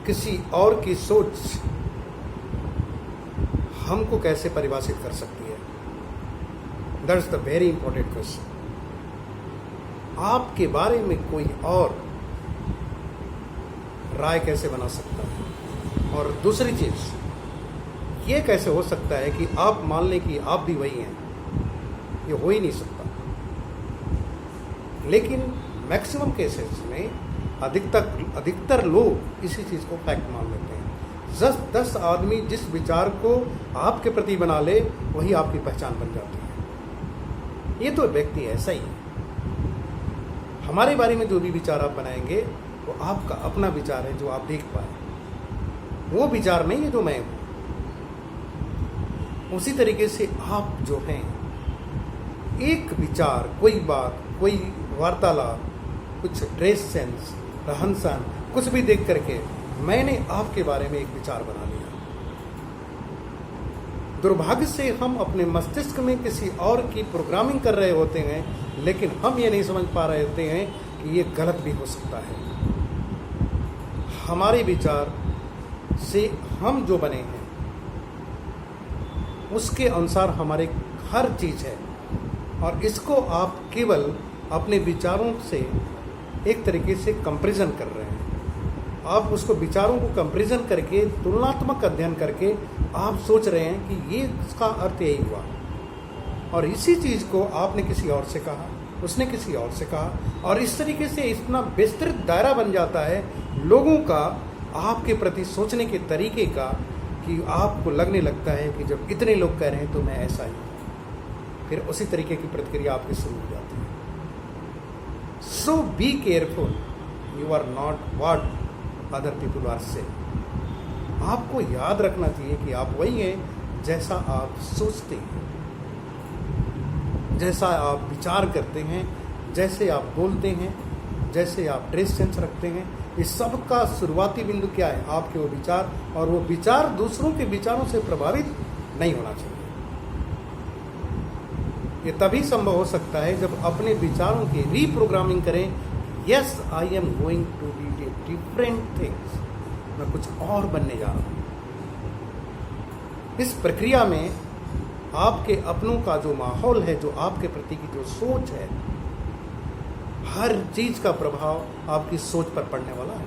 किसी और की सोच हमको कैसे परिभाषित कर सकती है? That's the very important question. आपके बारे में कोई और राय कैसे बना सकता है? और दूसरी चीज, ये कैसे हो सकता है कि आप मान लें कि आप भी वही हैं? ये हो ही नहीं सकता। लेकिन मैक्सिमम केसेस में अधिकतर लोग इसी चीज को फैक्ट मान लेते हैं। 10 आदमी जिस विचार को आपके प्रति बना ले, वही आपकी पहचान बन जाती है। ये तो व्यक्ति ऐसा ही है। हमारे बारे में जो भी विचार आप बनाएंगे वो आपका अपना विचार है, जो आप देख पाए। वो विचार नहीं है जो मैं हूं। उसी तरीके से आप जो हैं, एक विचार, कोई बात, कोई वार्तालाप, कुछ ड्रेस सेंस, रहन सहन, कुछ भी देख करके मैंने आपके बारे में एक विचार बना लिया। दुर्भाग्य से हम अपने मस्तिष्क में किसी और की प्रोग्रामिंग कर रहे होते हैं, लेकिन हम ये नहीं समझ पा रहे होते हैं कि ये गलत भी हो सकता है। हमारे विचार से हम जो बने हैं उसके अनुसार हमारे हर चीज है, और इसको आप केवल अपने विचारों से एक तरीके से कंपैरिजन कर रहे हैं। आप उसको विचारों को कंपैरिजन करके, तुलनात्मक अध्ययन करके आप सोच रहे हैं कि ये इसका अर्थ यही हुआ, और इसी चीज को आपने किसी और से कहा, उसने किसी और से कहा, और इस तरीके से इतना विस्तृत दायरा बन जाता है लोगों का आपके प्रति सोचने के तरीके का, कि आपको लगने लगता है कि जब इतने लोग कह रहे हैं तो मैं ऐसा ही हूं। फिर उसी तरीके की प्रतिक्रिया आपकी शुरू हो जाती है। So be careful, you are not what other people are say. आपको याद रखना चाहिए कि आप वही हैं जैसा आप सोचते हैं, जैसा आप विचार करते हैं, जैसे आप बोलते हैं, जैसे आप ड्रेस सेंस रखते हैं। इस सब का शुरुआती बिंदु क्या है? आपके वो विचार, और वो विचार दूसरों के विचारों से प्रभावित नहीं होना चाहिए। ये तभी संभव हो सकता है जब अपने विचारों की रीप्रोग्रामिंग करें। Yes, I am going to be different things, मैं कुछ और बनने जा रहा हूं। इस प्रक्रिया में आपके अपनों का जो माहौल है, जो आपके प्रति की जो सोच है, हर चीज का प्रभाव आपकी सोच पर पड़ने वाला है।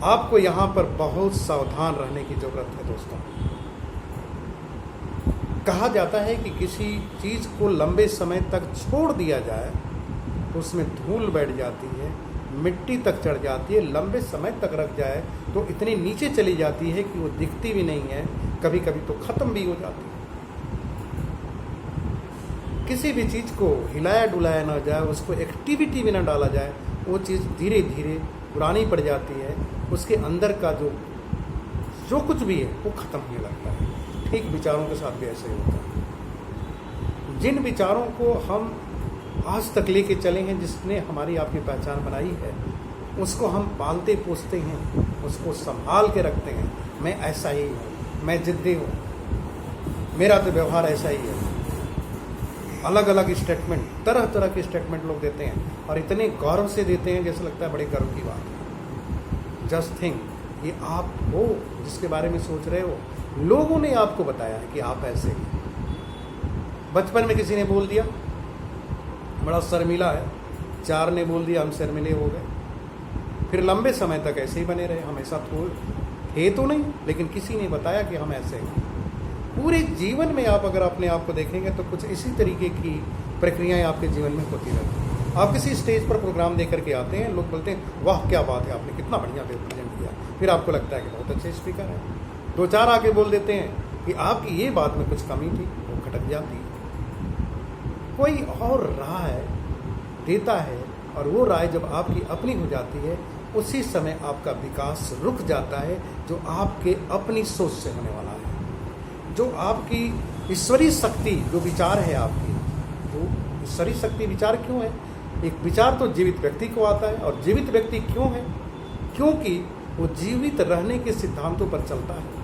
आपको यहां पर बहुत सावधान रहने की जरूरत है दोस्तों। कहा जाता है कि किसी चीज को लंबे समय तक छोड़ दिया जाए तो उसमें धूल बैठ जाती है, मिट्टी तक चढ़ जाती है। लंबे समय तक रख जाए तो इतनी नीचे चली जाती है कि वो दिखती भी नहीं है, कभी कभी तो खत्म भी हो जाती है। किसी भी चीज को हिलाया डुलाया ना जाए, उसको एक्टिविटी में ना डाला जाए, वो चीज धीरे धीरे पुरानी पड़ जाती है। उसके अंदर का जो कुछ भी है वो खत्म होने लगता है। ठीक विचारों के साथ भी ऐसे ही होता है। जिन विचारों को हम आज तक लेके चले हैं, जिसने हमारी आपकी पहचान बनाई है, उसको हम पालते पोसते हैं, उसको संभाल के रखते हैं। मैं ऐसा ही हूँ, मैं जिद्दी हूँ, मेरा तो व्यवहार ऐसा ही है। अलग अलग स्टेटमेंट, तरह तरह के स्टेटमेंट लोग देते हैं, और इतने गौरव से देते हैं जैसे लगता है बड़े गर्व की बात है। जस्ट थिंक, ये आप हो जिसके बारे में सोच रहे हो। लोगों ने आपको बताया है कि आप ऐसे हैं। बचपन में किसी ने बोल दिया बड़ा शर्मिला है, 4 ने बोल दिया हम शर्मिले हो गए, फिर लंबे समय तक ऐसे ही बने रहे। हमेशा थे तो नहीं, लेकिन किसी ने बताया कि हम ऐसे हैं। पूरे जीवन में आप अगर अपने आप को देखेंगे तो कुछ इसी तरीके की प्रक्रियाएं आपके जीवन में होती रहती हैं। आप किसी स्टेज पर प्रोग्राम दे करके आते हैं, लोग बोलते हैं वाह क्या बात है, आपने कितना बढ़िया प्रेजेंट किया। फिर आपको लगता है कि बहुत अच्छे स्पीकर है। 2-4 आके बोल देते हैं कि आपकी ये बात में कुछ कमी थी, वो खटक जाती है। कोई और राय देता है, और वो राय जब आपकी अपनी हो जाती है, उसी समय आपका विकास रुक जाता है, जो आपके अपनी सोच से होने वाला है। जो आपकी ईश्वरीय शक्ति, जो विचार है आपकी, जो ईश्वरीय शक्ति विचार क्यों है? एक विचार तो जीवित व्यक्ति को आता है, और जीवित व्यक्ति क्यों है? क्योंकि वो जीवित रहने के सिद्धांतों पर चलता है।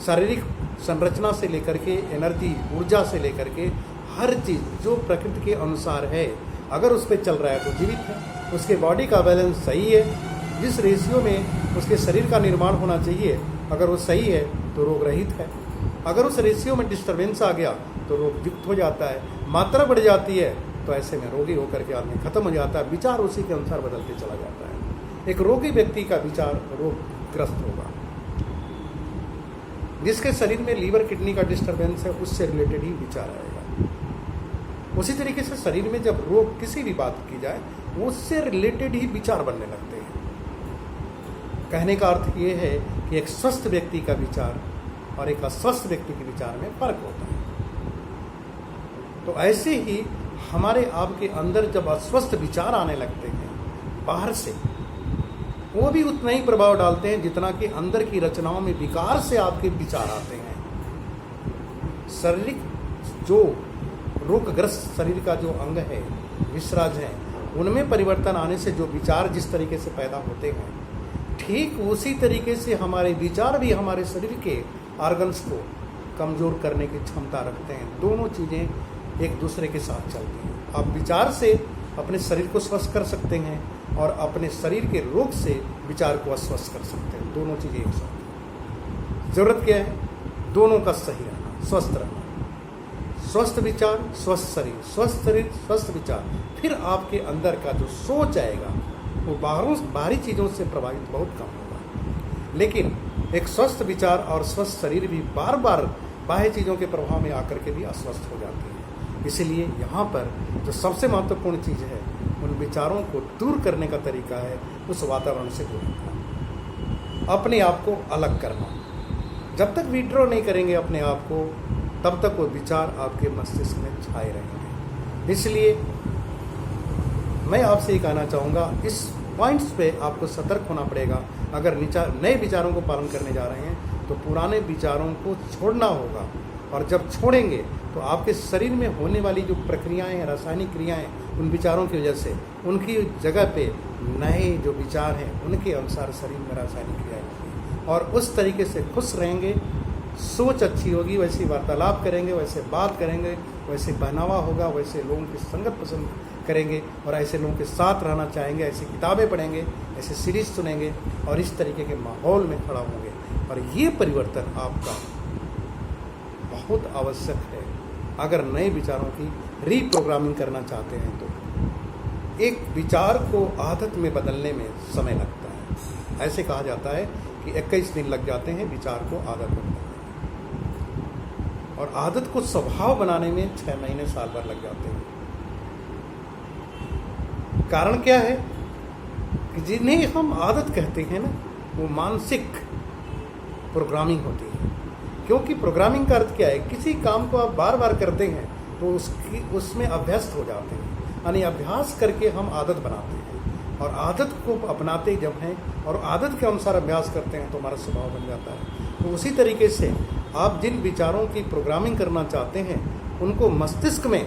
शारीरिक संरचना से लेकर के एनर्जी, ऊर्जा से लेकर के हर चीज जो प्रकृति के अनुसार है, अगर उस पर चल रहा है तो जीवित है। उसके बॉडी का बैलेंस सही है जिस रेशियो में उसके शरीर का निर्माण होना चाहिए, अगर वो सही है तो रोग रहित है। अगर उस रेशियो में डिस्टर्बेंस आ गया तो रोग युक्त हो जाता है, मात्रा बढ़ जाती है तो ऐसे में रोगी होकर के आदमी खत्म हो जाता है, विचार उसी के अनुसार बदलते चला जाता है। एक रोगी व्यक्ति का विचार रोगग्रस्त होगा। जिसके शरीर में लीवर किडनी का डिस्टर्बेंस है उससे रिलेटेड ही विचार आएगा। उसी तरीके से शरीर में जब रोग किसी भी बात की जाए उससे रिलेटेड ही विचार बनने लगते हैं। कहने का अर्थ ये है कि एक स्वस्थ व्यक्ति का विचार और एक अस्वस्थ व्यक्ति के विचार में फर्क होता है। तो ऐसे ही हमारे आपके अंदर जब अस्वस्थ विचार आने लगते हैं बाहर से, वो भी उतना ही प्रभाव डालते हैं जितना कि अंदर की रचनाओं में विकार से आपके विचार आते हैं। शारीरिक जो रोगग्रस्त शरीर का जो अंग है, विसराज है, उनमें परिवर्तन आने से जो विचार जिस तरीके से पैदा होते हैं, ठीक उसी तरीके से हमारे विचार भी हमारे शरीर के ऑर्गन्स को कमज़ोर करने की क्षमता रखते हैं। दोनों चीज़ें एक दूसरे के साथ चलती हैं। आप विचार से अपने शरीर को स्वस्थ कर सकते हैं और अपने शरीर के रोग से विचार को अस्वस्थ कर सकते हैं। दोनों चीज़ें एक साथ। ज़रूरत क्या है? दोनों का सही रहना, स्वस्थ रहना। स्वस्थ विचार, स्वस्थ शरीर, स्वस्थ शरीर, स्वस्थ विचार, फिर आपके अंदर का जो सोच आएगा वो बाहरी चीज़ों से प्रभावित बहुत कम होगा। लेकिन एक स्वस्थ विचार और स्वस्थ शरीर भी बार बार बाह्य चीज़ों के प्रभाव में आकर के भी अस्वस्थ हो जाती है। इसलिए यहाँ पर जो सबसे महत्वपूर्ण चीज़ है, उन विचारों को दूर करने का तरीका है उस वातावरण से दूर रहना, अपने आप को अलग करना। जब तक विड्रॉ नहीं करेंगे अपने आप को, तब तक वो विचार आपके मस्तिष्क में छाए रहेंगे। इसलिए मैं आपसे ये कहना चाहूँगा, इस पॉइंट्स पे आपको सतर्क होना पड़ेगा। अगर नए विचारों को पालन करने जा रहे हैं तो पुराने विचारों को छोड़ना होगा, और जब छोड़ेंगे तो आपके शरीर में होने वाली जो प्रक्रियाएं हैं, रासायनिक क्रियाएं, उन विचारों की वजह से उनकी जगह पे नए जो विचार हैं उनके अनुसार शरीर में रासायनिक क्रियाएं होंगी, और उस तरीके से खुश रहेंगे। सोच अच्छी होगी, वैसी वार्तालाप करेंगे, वैसे बात करेंगे, वैसे पहनावा होगा, वैसे लोगों की संगत पसंद करेंगे और ऐसे लोगों के साथ रहना चाहेंगे, ऐसी किताबें पढ़ेंगे, ऐसे सीरीज सुनेंगे और इस तरीके के माहौल में खड़ा होंगे। और ये परिवर्तन आपका बहुत आवश्यक है अगर नए विचारों की रीप्रोग्रामिंग करना चाहते हैं। तो एक विचार को आदत में बदलने में समय लगता है। ऐसे कहा जाता है कि 21 दिन लग जाते हैं विचार को आदत में बदलने में, और आदत को स्वभाव बनाने में 6 महीने साल भर लग जाते हैं। कारण क्या है कि जिन्हें हम आदत कहते हैं ना, वो मानसिक प्रोग्रामिंग होती है। क्योंकि प्रोग्रामिंग का अर्थ क्या है? किसी काम को आप बार बार करते हैं तो उसमें अभ्यस्त हो जाते हैं, यानी अभ्यास करके हम आदत बनाते हैं, और आदत को अपनाते जब हैं और आदत के अनुसार अभ्यास करते हैं तो हमारा स्वभाव बन जाता है। तो उसी तरीके से आप जिन विचारों की प्रोग्रामिंग करना चाहते हैं उनको मस्तिष्क में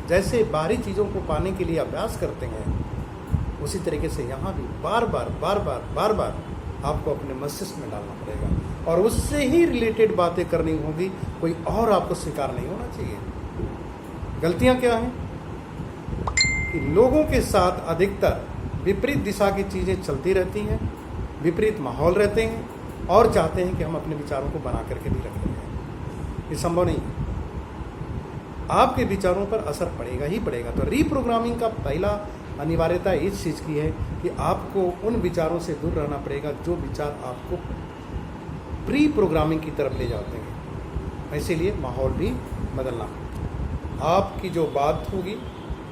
जैसे बाहरी चीज़ों को पाने के लिए अभ्यास करते हैं, उसी तरीके से यहाँ भी बार बार आपको अपने मस्तिष्क में डालना पड़ेगा, और उससे ही रिलेटेड बातें करनी होगी। कोई और आपको स्वीकार नहीं होना चाहिए। गलतियाँ क्या हैं कि लोगों के साथ अधिकतर विपरीत दिशा की चीज़ें चलती रहती हैं, विपरीत माहौल रहते हैं, और चाहते हैं कि हम अपने विचारों को बना करके भी रख लें। ये संभव नहीं है। आपके विचारों पर असर पड़ेगा ही पड़ेगा। तो रीप्रोग्रामिंग का पहला अनिवार्यता इस चीज़ की है कि आपको उन विचारों से दूर रहना पड़ेगा जो विचार आपको प्री प्रोग्रामिंग की तरफ ले जाते हैं। इसीलिए माहौल भी बदलना। आपकी जो बात होगी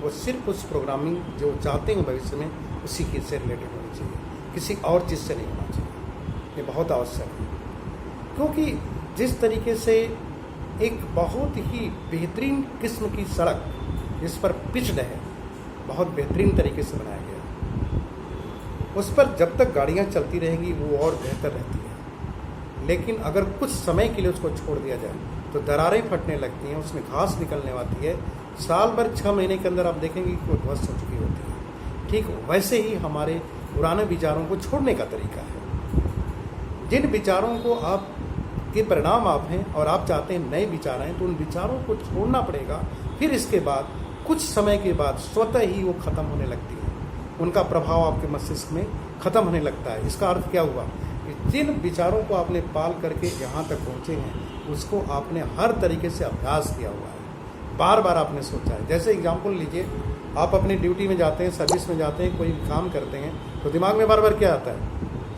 वो सिर्फ उस प्रोग्रामिंग जो चाहते हैं भविष्य में उसी के से रिलेटेड होनी चाहिए, किसी और चीज़ से नहीं होना चाहिए। ये बहुत आवश्यक है, क्योंकि जिस तरीके से एक बहुत ही बेहतरीन किस्म की सड़क जिस पर पिच्ड है, बहुत बेहतरीन तरीके से बनाया गया, उस पर जब तक गाड़ियाँ चलती रहेंगी वो और बेहतर रहती है। लेकिन अगर कुछ समय के लिए उसको छोड़ दिया जाए तो दरारें फटने लगती हैं, उसमें घास निकलने आती है। साल भर 6 महीने के अंदर आप देखेंगे कि वो ध्वस्त हो चुकी होती है। ठीक वैसे ही हमारे पुराने विचारों को छोड़ने का तरीका है। जिन विचारों को आप के परिणाम आप हैं और आप चाहते हैं नए विचार आएँ, तो उन विचारों को छोड़ना पड़ेगा। फिर इसके बाद कुछ समय के बाद स्वतः ही वो ख़त्म होने लगती है। उनका प्रभाव आपके मस्तिष्क में ख़त्म होने लगता है। इसका अर्थ क्या हुआ कि जिन विचारों को आपने पाल करके यहाँ तक पहुँचे हैं उसको आपने हर तरीके से अभ्यास किया हुआ है, बार बार आपने सोचा है। जैसे एग्जाम्पल लीजिए, आप अपनी ड्यूटी में जाते हैं, सर्विस में जाते हैं, कोई काम करते हैं तो दिमाग में बार बार क्या आता है,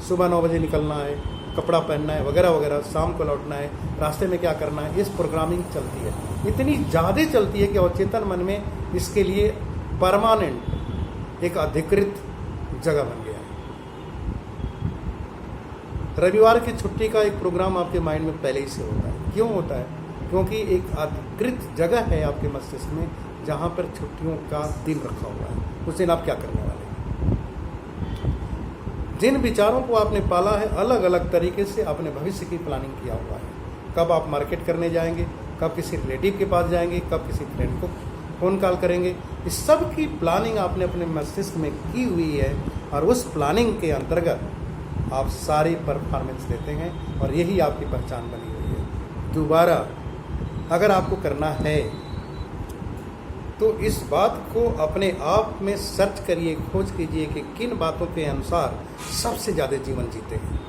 सुबह 9 बजे निकलना है, कपड़ा पहनना है, वगैरह वगैरह, शाम को लौटना है, रास्ते में क्या करना है, इस प्रोग्रामिंग चलती है, इतनी ज़्यादा चलती है कि अवचेतन मन में इसके लिए परमानेंट एक अधिकृत जगह बन गया है। रविवार की छुट्टी का एक प्रोग्राम आपके माइंड में पहले ही से होता है। क्यों होता है? क्योंकि एक अधिकृत जगह है आपके मस्तिष्क में जहाँ पर छुट्टियों का दिन रखा हुआ है। उस दिन आप क्या करने वाले हैं? जिन विचारों को आपने पाला है, अलग अलग तरीके से अपने भविष्य की प्लानिंग किया हुआ है। कब आप मार्केट करने जाएंगे, कब किसी रिलेटिव के पास जाएंगे, कब किसी फ्रेंड को फ़ोन कॉल करेंगे, इस सब की प्लानिंग आपने अपने मस्तिष्क में की हुई है और उस प्लानिंग के अंतर्गत आप सारी परफॉर्मेंस देते हैं और यही आपकी पहचान बनी हुई है। दोबारा अगर आपको करना है तो इस बात को अपने आप में सर्च करिए, खोज कीजिए कि किन बातों के अनुसार सबसे ज़्यादा जीवन जीते हैं।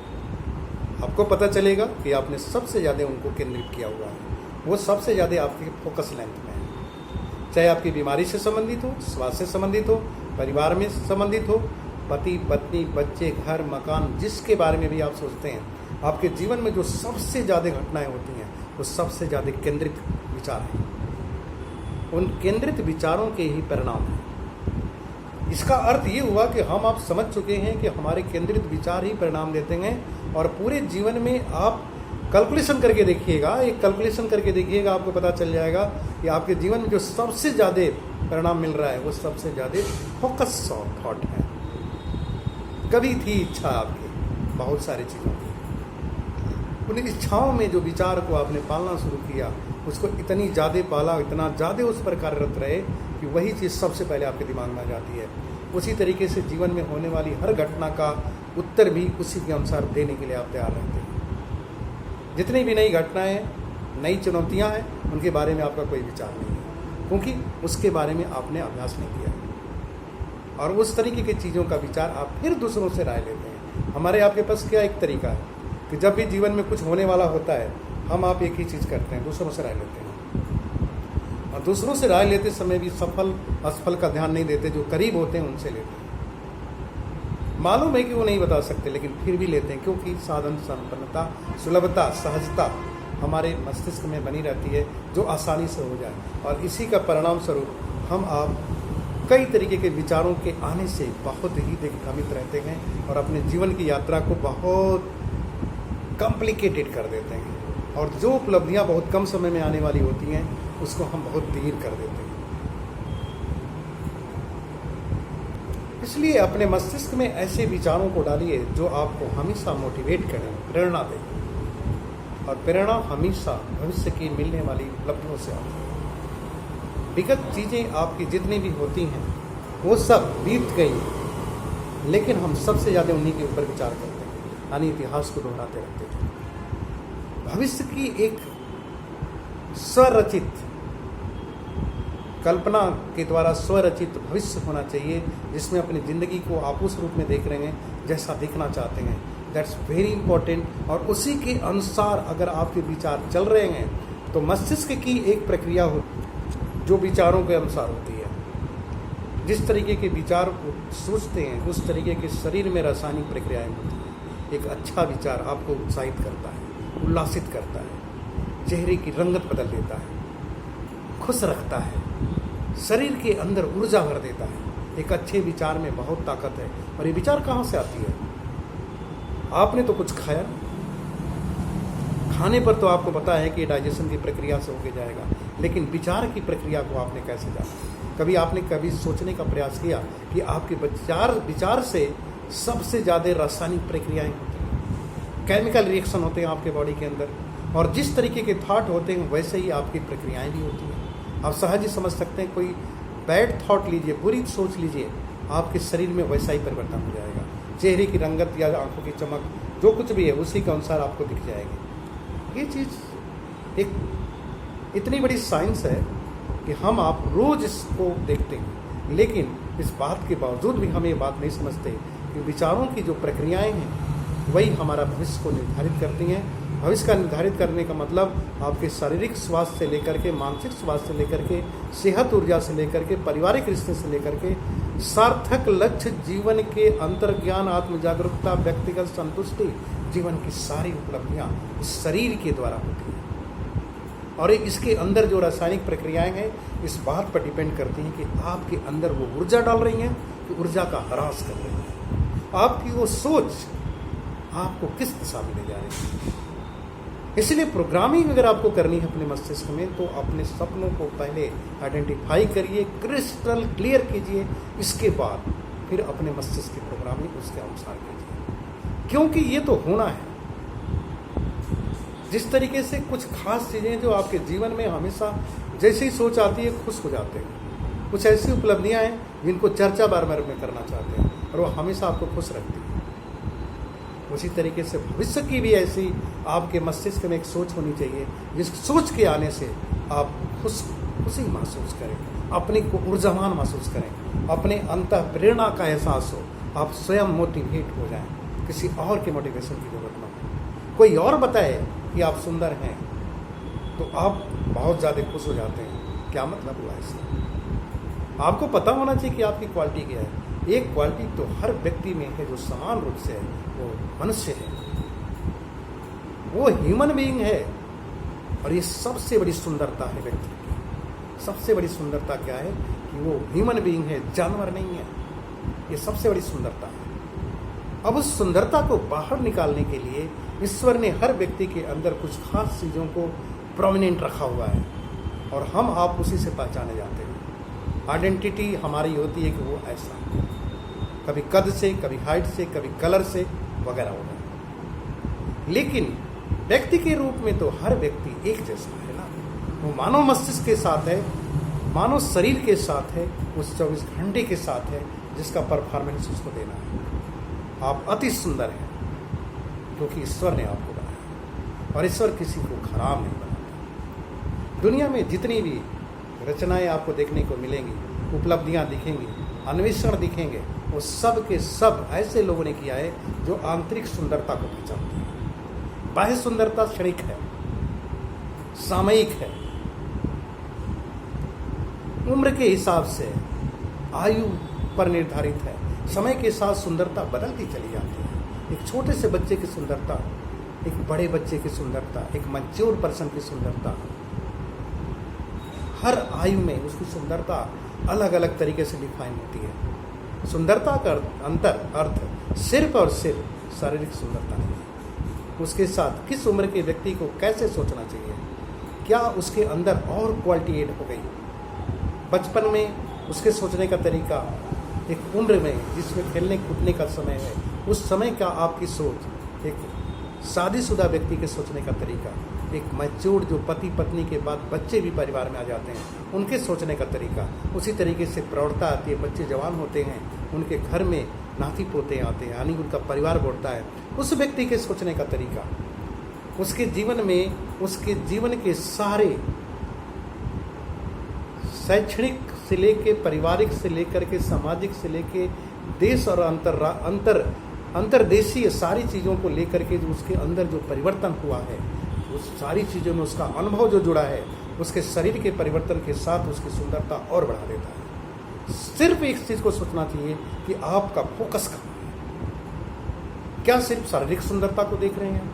आपको पता चलेगा कि आपने सबसे ज़्यादा उनको केंद्रित किया हुआ है, वो सबसे ज़्यादा आपके फोकस लेंथ में है। चाहे आपकी बीमारी से संबंधित हो, स्वास्थ्य से संबंधित हो, परिवार में संबंधित हो, पति पत्नी, बच्चे, घर, मकान, जिसके बारे में भी आप सोचते हैं, आपके जीवन में जो सबसे ज़्यादा घटनाएं होती हैं वो सबसे ज़्यादा केंद्रित विचार हैं। उन केंद्रित विचारों के ही परिणाम हैं। इसका अर्थ ये हुआ कि हम आप समझ चुके हैं कि हमारे केंद्रित विचार ही परिणाम देते हैं और पूरे जीवन में आप कैलकुलेशन करके देखिएगा, एक कैलकुलेशन करके देखिएगा, आपको पता चल जाएगा कि आपके जीवन में जो सबसे ज़्यादा परिणाम मिल रहा है वो सबसे ज़्यादा फोकस थॉट है। कभी थी इच्छा आपकी बहुत सारी चीज़ों की, उन इच्छाओं में जो विचार को आपने पालना शुरू किया उसको इतनी ज़्यादा पाला, इतना ज़्यादा उस पर कार्यरत रहे कि वही चीज़ सबसे पहले आपके दिमाग में आ जाती है। उसी तरीके से जीवन में होने वाली हर घटना का उत्तर भी उसी के अनुसार देने के लिए आप तैयार रहते हैं। जितनी भी नई घटनाएं, नई चुनौतियां हैं, उनके बारे में आपका कोई विचार नहीं है क्योंकि उसके बारे में आपने अभ्यास नहीं किया और उस तरीके की चीज़ों का विचार आप फिर दूसरों से राय लेते हैं। हमारे आपके पास क्या एक तरीका है कि जब भी जीवन में कुछ होने वाला होता है हम आप एक ही चीज़ करते हैं, दूसरों से राय लेते हैं और दूसरों से राय लेते समय भी सफल असफल का ध्यान नहीं देते, जो करीब होते हैं उनसे लेते हैं। मालूम है कि वो नहीं बता सकते लेकिन फिर भी लेते हैं क्योंकि साधन संपन्नता, सुलभता, सहजता हमारे मस्तिष्क में बनी रहती है जो आसानी से हो जाए और इसी का परिणाम स्वरूप हम आप कई तरीके के विचारों के आने से बहुत ही दिग्भ्रमित रहते हैं और अपने जीवन की यात्रा को बहुत कॉम्प्लिकेटेड कर देते हैं और जो उपलब्धियां बहुत कम समय में आने वाली होती हैं उसको हम बहुत देर कर देते हैं। इसलिए अपने मस्तिष्क में ऐसे विचारों को डालिए जो आपको हमेशा मोटिवेट करें, प्रेरणा दें और प्रेरणा हमेशा भविष्य की मिलने वाली उपलब्धियों से आती है। विगत चीज़ें आपकी जितनी भी होती हैं वो सब बीत गई लेकिन हम सबसे ज़्यादा उन्हीं के ऊपर विचार करते हैं, यानी इतिहास को दोहराते रहते हैं। भविष्य की एक स्वरचित कल्पना के द्वारा स्वरचित भविष्य होना चाहिए जिसमें अपनी ज़िंदगी को आप उस रूप में देख रहे हैं जैसा देखना चाहते हैं। दैट्स वेरी इंपॉर्टेंट और उसी के अनुसार अगर आपके विचार चल रहे हैं तो मस्तिष्क की एक प्रक्रिया होती है जो विचारों के अनुसार होती है। जिस तरीके के विचार सोचते हैं उस तरीके के शरीर में रासायनिक प्रक्रियाएं होती हैं। एक अच्छा विचार आपको उत्साहित करता है, उल्लासित करता है, चेहरे की रंगत बदल देता है, खुश रखता है, शरीर के अंदर ऊर्जा भर देता है। एक अच्छे विचार में बहुत ताकत है और ये विचार कहाँ से आती है? आपने तो कुछ खाया, खाने पर तो आपको पता है कि डाइजेशन की प्रक्रिया से होके जाएगा, लेकिन विचार की प्रक्रिया को आपने कैसे जाना? कभी आपने सोचने का प्रयास किया कि आपके विचार से सबसे ज़्यादा रासायनिक प्रक्रियाएं होती हैं, केमिकल रिएक्शन होते हैं आपके बॉडी के अंदर और जिस तरीके के थॉट होते हैं वैसे ही आपकी प्रक्रियाएं भी होती हैं। आप सहज ही समझ सकते हैं, कोई बैड थॉट लीजिए, बुरी सोच लीजिए, आपके शरीर में वैसा ही परिवर्तन हो जाएगा। चेहरे की रंगत या आंखों की चमक जो कुछ भी है उसी के अनुसार आपको दिख जाएगी। ये चीज़ एक इतनी बड़ी साइंस है कि हम आप रोज़ इसको देखते हैं, लेकिन इस बात के बावजूद भी हम ये बात नहीं समझते कि विचारों की जो प्रक्रियाएं हैं वही हमारा भविष्य को निर्धारित करती हैं। भविष्य का निर्धारित करने का मतलब आपके शारीरिक स्वास्थ्य से लेकर के मानसिक स्वास्थ्य से लेकर के सेहत ऊर्जा से लेकर के पारिवारिक रिश्ते से लेकर के सार्थक लक्ष्य, जीवन के अंतर्ज्ञान, आत्म जागरूकता, व्यक्तिगत संतुष्टि, जीवन की सारी उपलब्धियां इस शरीर के द्वारा होती हैं। और इसके अंदर जो रासायनिक प्रक्रियाएं हैं इस बात पर डिपेंड करती हैं कि आपके अंदर वो ऊर्जा डाल रही हैं कि ऊर्जा का ह्रास कर रही है। आपकी वो सोच आपको किस दिशा में ले जा रही है। इसलिए प्रोग्रामिंग अगर आपको करनी है अपने मस्तिष्क में तो अपने सपनों को पहले आइडेंटिफाई करिए, क्रिस्टल क्लियर कीजिए, इसके बाद फिर अपने मस्तिष्क की प्रोग्रामिंग उसके अनुसार कीजिए, क्योंकि ये तो होना है। जिस तरीके से कुछ खास चीज़ें जो आपके जीवन में हमेशा जैसे ही सोच आती है खुश हो जाते हैं, कुछ ऐसी उपलब्धियां हैं जिनको चर्चा बार बार में करना चाहते हैं और वो हमेशा आपको खुश रखती है। उसी तरीके से भविष्य की भी ऐसी आपके मस्तिष्क में एक सोच होनी चाहिए जिस सोच के आने से आप खुशी महसूस करें, अपने को ऊर्जावान महसूस करें, अपने अंतः प्रेरणा का एहसास हो, आप स्वयं मोटिवेट हो जाएं, किसी और के मोटिवेशन की जरूरत ना हो। कोई और बताए कि आप सुंदर हैं तो आप बहुत ज़्यादा खुश हो जाते हैं। क्या मतलब हुआ इसका? आपको पता होना चाहिए कि आपकी क्वालिटी क्या है। एक क्वालिटी तो हर व्यक्ति में है जो समान रूप से है, वो मनुष्य है, वो ह्यूमन बीइंग है। और ये सबसे बड़ी सुंदरता है व्यक्ति की। सबसे बड़ी सुंदरता क्या है कि वो ह्यूमन बीइंग है, जानवर नहीं है। ये सबसे बड़ी सुंदरता है। अब उस सुंदरता को बाहर निकालने के लिए ईश्वर ने हर व्यक्ति के अंदर कुछ खास चीज़ों को प्रोमिनेंट रखा हुआ है और हम आप उसी से पहचाने जाते हैं। आइडेंटिटी हमारी होती है कि वो ऐसा, कभी कद से, कभी हाइट से, कभी कलर से वगैरह वगैरह। लेकिन व्यक्ति के रूप में तो हर व्यक्ति एक जैसा है ना। वो मानव मस्तिष्क के साथ है, मानव शरीर के साथ है, उस 24 घंटे के साथ है जिसका परफॉर्मेंस उसको देना है। आप अति सुंदर हैं क्योंकि ईश्वर ने आपको बनाया और ईश्वर किसी को खराब नहीं बनाता। दुनिया में जितनी भी रचनाएं आपको देखने को मिलेंगी, उपलब्धियां दिखेंगी, अन्वेषण दिखेंगे, वो सब के सब ऐसे लोगों ने किया है जो आंतरिक सुंदरता को पहचानते हैं। बाह्य सुंदरता क्षणिक है, सामयिक है, उम्र के हिसाब से, आयु पर निर्धारित है। समय के साथ सुंदरता बदलती चली जाती है। एक छोटे से बच्चे की सुंदरता, एक बड़े बच्चे की सुंदरता, एक मैच्योर पर्सन की सुंदरता, हर आयु में उसकी सुंदरता अलग अलग तरीके से डिफाइन होती है। सुंदरता का अर्थ सिर्फ और सिर्फ शारीरिक सुंदरता नहीं है। उसके साथ किस उम्र के व्यक्ति को कैसे सोचना चाहिए, क्या उसके अंदर और क्वालिटी ऐड हो गई, बचपन में उसके सोचने का तरीका, एक उम्र में जिसमें खेलने कूदने का समय है उस समय का आपकी सोच, एक शादीशुदा व्यक्ति के सोचने का तरीका, एक मैच्योर जो पति पत्नी के बाद बच्चे भी परिवार में आ जाते हैं उनके सोचने का तरीका, उसी तरीके से प्रौढ़ता आती है, बच्चे जवान होते हैं, उनके घर में नाती पोते आते हैं, यानी उनका परिवार बढ़ता है, उस व्यक्ति के सोचने का तरीका, उसके जीवन में उसके जीवन के सारे शैक्षणिक से लेके, पारिवारिक से लेकर के, सामाजिक से लेके, देश और अंतर्देशीय सारी चीज़ों को लेकर के जो उसके अंदर जो परिवर्तन हुआ है, उस सारी चीज़ों में उसका अनुभव जो जुड़ा है, उसके शरीर के परिवर्तन के साथ उसकी सुंदरता और बढ़ा देता है। सिर्फ एक चीज़ को सोचना चाहिए कि आपका फोकस कहाँ है। क्या सिर्फ शारीरिक सुंदरता को देख रहे हैं?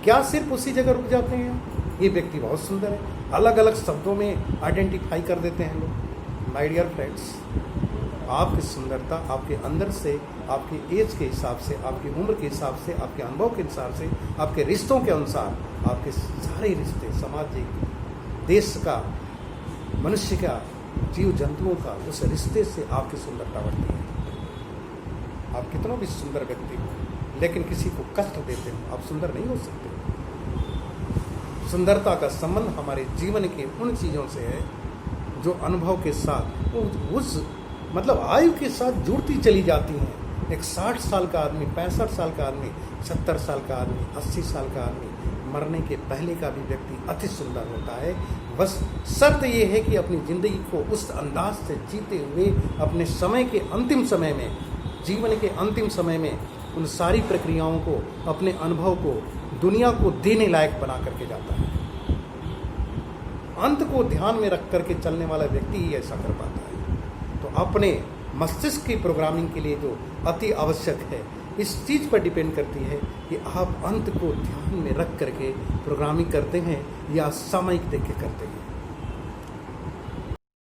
क्या सिर्फ उसी जगह रुक जाते हैं? ये व्यक्ति बहुत सुंदर है, अलग अलग शब्दों में आइडेंटिफाई कर देते हैं लोग। माय डियर फ्रेंड्स, आपकी सुंदरता आपके अंदर से, आपके एज के हिसाब से, आपकी उम्र के हिसाब से, आपके अनुभव के हिसाब से, आपके रिश्तों के अनुसार, आपके सारे रिश्ते, सामाजिक, देश का, मनुष्य का, जीव जंतुओं का, उस रिश्ते से आपकी सुंदरता बढ़ती है। आप कितना भी सुंदर व्यक्ति हो लेकिन किसी को कष्ट देते हो, आप सुंदर नहीं हो सकते। सुंदरता का संबंध हमारे जीवन के उन चीज़ों से है जो अनुभव के साथ, उस मतलब आयु के साथ जुड़ती चली जाती हैं। एक 60 साल का आदमी, 65 साल का आदमी, 70 साल का आदमी, 80 साल का आदमी, मरने के पहले का भी व्यक्ति अति सुंदर होता है। बस शर्त ये है कि अपनी ज़िंदगी को उस अंदाज से जीते हुए अपने समय के अंतिम समय में, जीवन के अंतिम समय में उन सारी प्रक्रियाओं को, अपने अनुभव को दुनिया को देने लायक बना करके जाता है। अंत को ध्यान में रख करके चलने वाला व्यक्ति ही ऐसा कर पाता है। तो अपने मस्तिष्क की प्रोग्रामिंग के लिए जो अति आवश्यक है, इस चीज़ पर डिपेंड करती है कि आप अंत को ध्यान में रख करके प्रोग्रामिंग करते हैं या सामयिक देख के करते हैं।